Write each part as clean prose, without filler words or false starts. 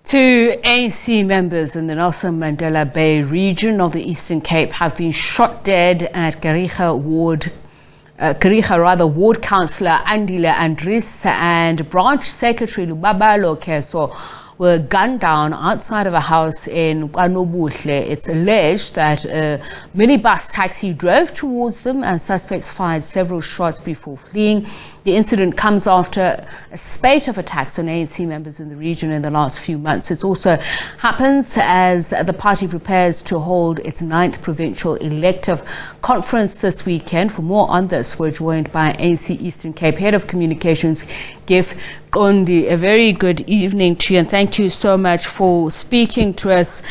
Two ANC members in the Nelson Mandela Bay region of the Eastern Cape have been shot dead at Kariega ward councillor Andile Andries and branch secretary Lubabalo Keso were gunned down outside of a house in Kwa-Nobuhle. It's alleged that a minibus taxi drove towards them and suspects fired several shots before fleeing. The incident comes after a spate of attacks on ANC members in the region in the last few months. It also happens as the party prepares to hold its 9th Provincial Elective Conference this weekend. For more on this, we're joined by ANC Eastern Cape Head of Communications, Ngqondi. A very good evening to you, and thank you so much for speaking to us.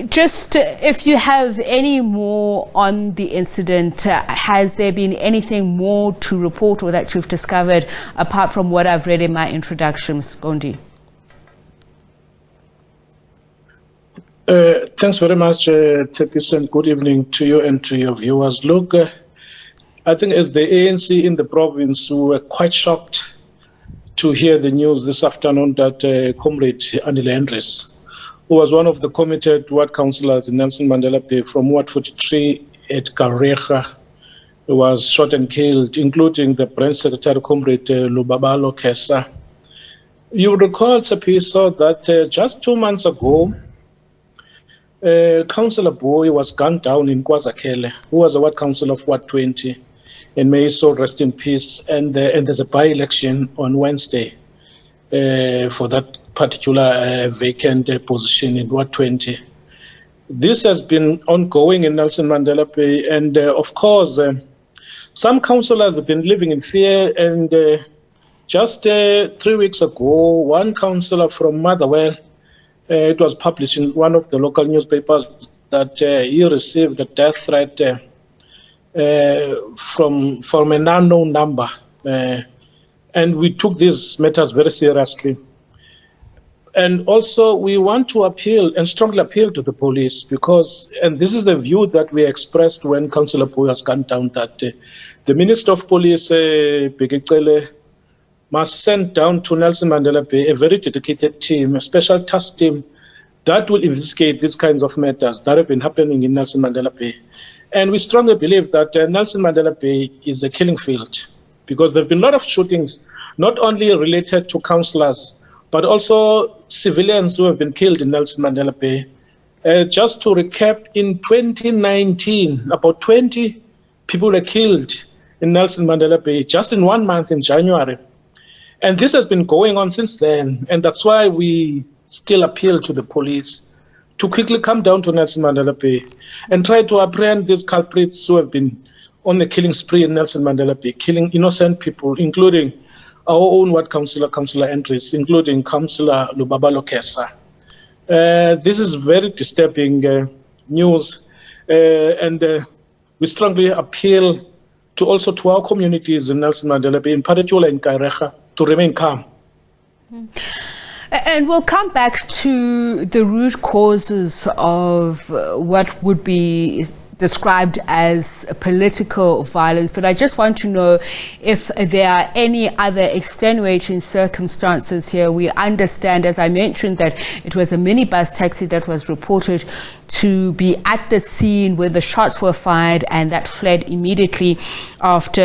Just if you have any more on the incident, has there been anything more to report or that you've discovered apart from what I've read in my introduction, Mr. Ngqondi? Thanks very much, Tekis, and good evening to you and to your viewers. Look, I think as the ANC in the province, we were quite shocked to hear the news this afternoon that Comrade Andile Andries, who was one of the committed ward councillors in Nelson Mandela Bay from Ward 43 at Kariega, was shot and killed, including the branch secretary, Comrade Lubabalo Keso. You would recall, Keso, that just 2 months ago, Councillor Boy was gunned down in KwaZakele, who was a ward councillor of Ward 20, and may his soul rest in peace. And there's a by-election on Wednesday for that particular vacant position in Ward 20. This has been ongoing in Nelson Mandela Bay, and of course, some councillors have been living in fear. And just 3 weeks ago, one councillor from Motherwell, it was published in one of the local newspapers that he received a death threat from an unknown number, and we took these matters very seriously. And also, we want to appeal and strongly appeal to the police because, and this is the view that we expressed when Councillor Boy was gunned down, that the Minister of Police, Begekele, must send down to Nelson Mandela Bay a very dedicated team, a special task team that will investigate these kinds of matters that have been happening in Nelson Mandela Bay. And we strongly believe that Nelson Mandela Bay is a killing field because there have been a lot of shootings, not only related to councillors, but also civilians who have been killed in Nelson Mandela Bay. Just to recap, in 2019, about 20 people were killed in Nelson Mandela Bay just in 1 month in January. And this has been going on since then. And that's why we still appeal to the police to quickly come down to Nelson Mandela Bay and try to apprehend these culprits who have been on the killing spree in Nelson Mandela Bay, killing innocent people, including our own ward councillor, Councillor Andries, including Councillor Lubabalo Keso. This is very disturbing news, and we strongly appeal to also to our communities in Nelson Mandela Bay, in particular in Kariega, to remain calm. And we'll come back to the root causes of what would be described as political violence, but I just want to know if there are any other extenuating circumstances here. We understand, as I mentioned, that it was a minibus taxi that was reported to be at the scene where the shots were fired, and that fled immediately after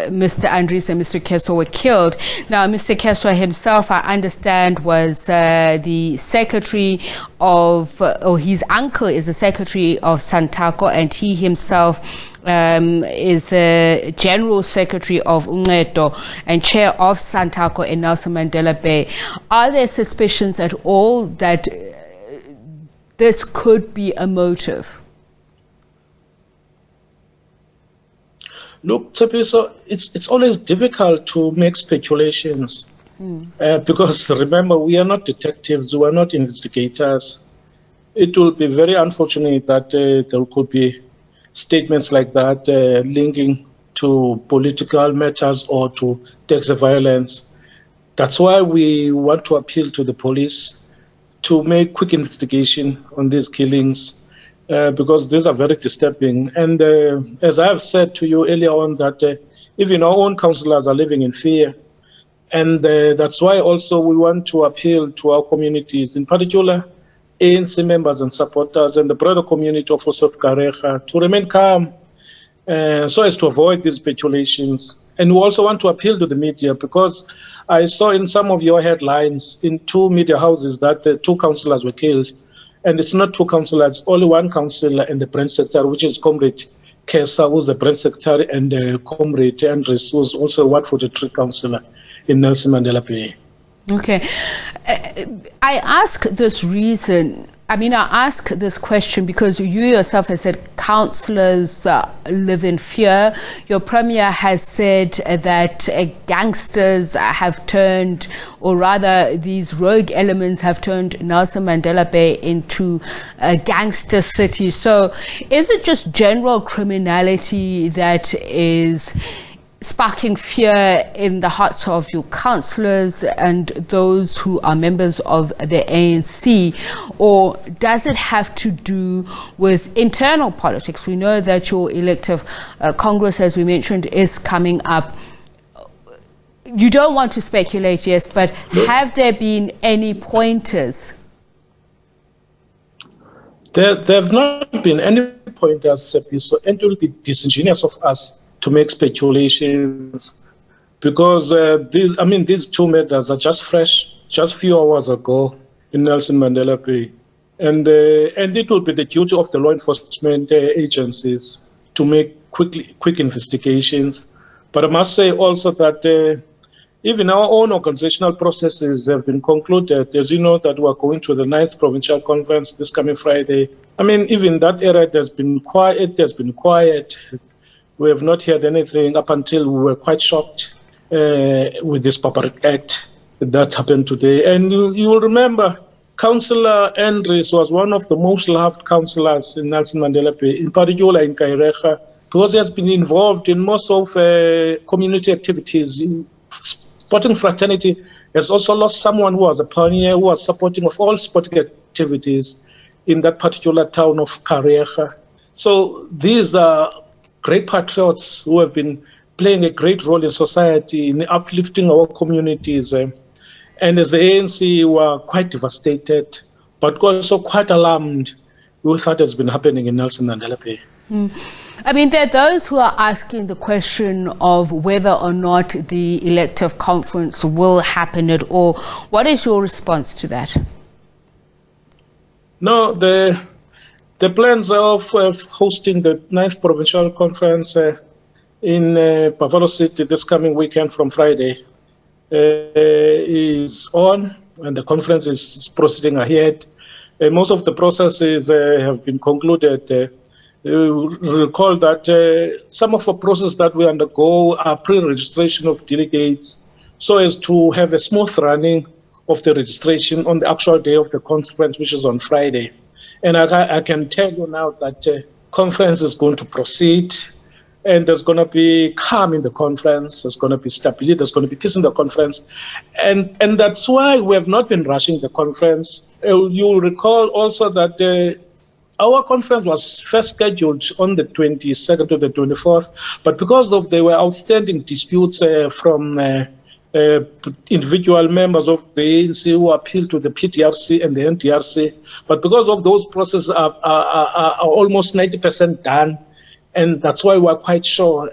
Mr. Andries and Mr. Keso were killed. Now, Mr. Keso himself, I understand, was the secretary of, or his uncle is the secretary of Santako, and he himself is the General Secretary of Ngqondi and Chair of Santako in Nelson Mandela Bay. Are there suspicions at all that this could be a motive? Look, Tsepiso, it's always difficult to make speculations because remember, we are not detectives, we are not investigators. It will be very unfortunate that there could be statements like that linking to political matters or to acts of violence. That's why we want to appeal to the police to make quick investigation on these killings because these are very disturbing. And as I have said to you earlier on, that even our own councillors are living in fear. And that's why also we want to appeal to our communities, in particular ANC members and supporters and the broader community of Kariega, to remain calm so as to avoid these speculations. And we also want to appeal to the media, because I saw in some of your headlines in 2 media houses that 2 councillors were killed. And it's not 2 councillors, only 1 councillor in the branch secretary, which is Comrade Keso, who's the branch secretary, and Comrade Andries, who's also a Ward 43 councillor in Nelson Mandela Bay. Okay. I ask this question because you yourself have said councillors live in fear. Your premier has said that gangsters have turned, or rather these rogue elements have turned Nelson Mandela Bay into a gangster city. So is it just general criminality that is sparking fear in the hearts of your councillors and those who are members of the ANC, or does it have to do with internal politics? We know that your elective Congress, as we mentioned, is coming up. You don't want to speculate, yes, but have there been any pointers? There have not been any pointers, so it will be disingenuous of us to make speculations, because these 2 murders are just fresh, just few hours ago in Nelson Mandela Bay, and it will be the duty of the law enforcement agencies to make quick investigations. But I must say also that even our own organizational processes have been concluded. As you know, that we are going to the 9th Provincial Conference this coming Friday. Even that era, there's been quiet. We have not heard anything up until we were quite shocked with this barbaric act that happened today. And you will remember, Councillor Andries was one of the most loved councillors in Nelson Mandela Bay, in particular in Kariega, because he has been involved in most of community activities. Sporting fraternity has also lost someone who was a pioneer, who was supporting of all sporting activities in that particular town of Kariega. So these are great patriots who have been playing a great role in society, in uplifting our communities. And as the ANC, we were quite devastated, but also quite alarmed with what has been happening in Nelson Mandela Bay. There are those who are asking the question of whether or not the elective conference will happen at all. What is your response to that? No, the plans of hosting the 9th Provincial Conference in Buffalo City this coming weekend from Friday is on, and the conference is proceeding ahead. Most of the processes have been concluded. Recall that some of the processes that we undergo are pre-registration of delegates, so as to have a smooth running of the registration on the actual day of the conference, which is on Friday. And I can tell you now that the conference is going to proceed, and there's going to be calm in the conference, there's going to be stability, there's going to be peace in the conference. And that's why we have not been rushing the conference. You'll recall also that our conference was first scheduled on the 22nd to the 24th, but because of there were outstanding disputes from individual members of the ANC who appealed to the PTRC and the NDRC, but because of those processes are almost 90% done, and that's why we're quite sure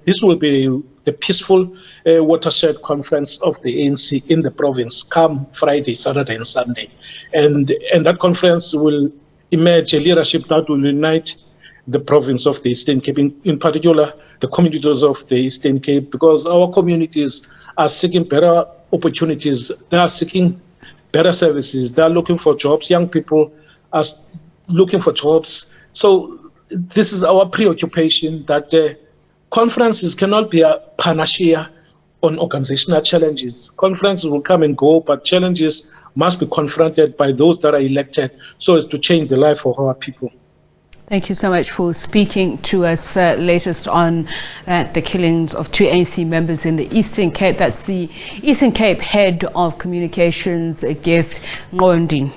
this will be the peaceful watershed conference of the ANC in the province come Friday, Saturday and Sunday. And that conference will emerge a leadership that will unite the province of the Eastern Cape, in particular the communities of the Eastern Cape, because our communities are seeking better opportunities, they are seeking better services, they are looking for jobs, young people are looking for jobs. So this is our preoccupation, that conferences cannot be a panacea on organizational challenges. Conferences will come and go, but challenges must be confronted by those that are elected so as to change the life of our people. Thank you so much for speaking to us latest on the killings of 2 ANC members in the Eastern Cape. That's the Eastern Cape Head of Communications, Gift Ngqondi.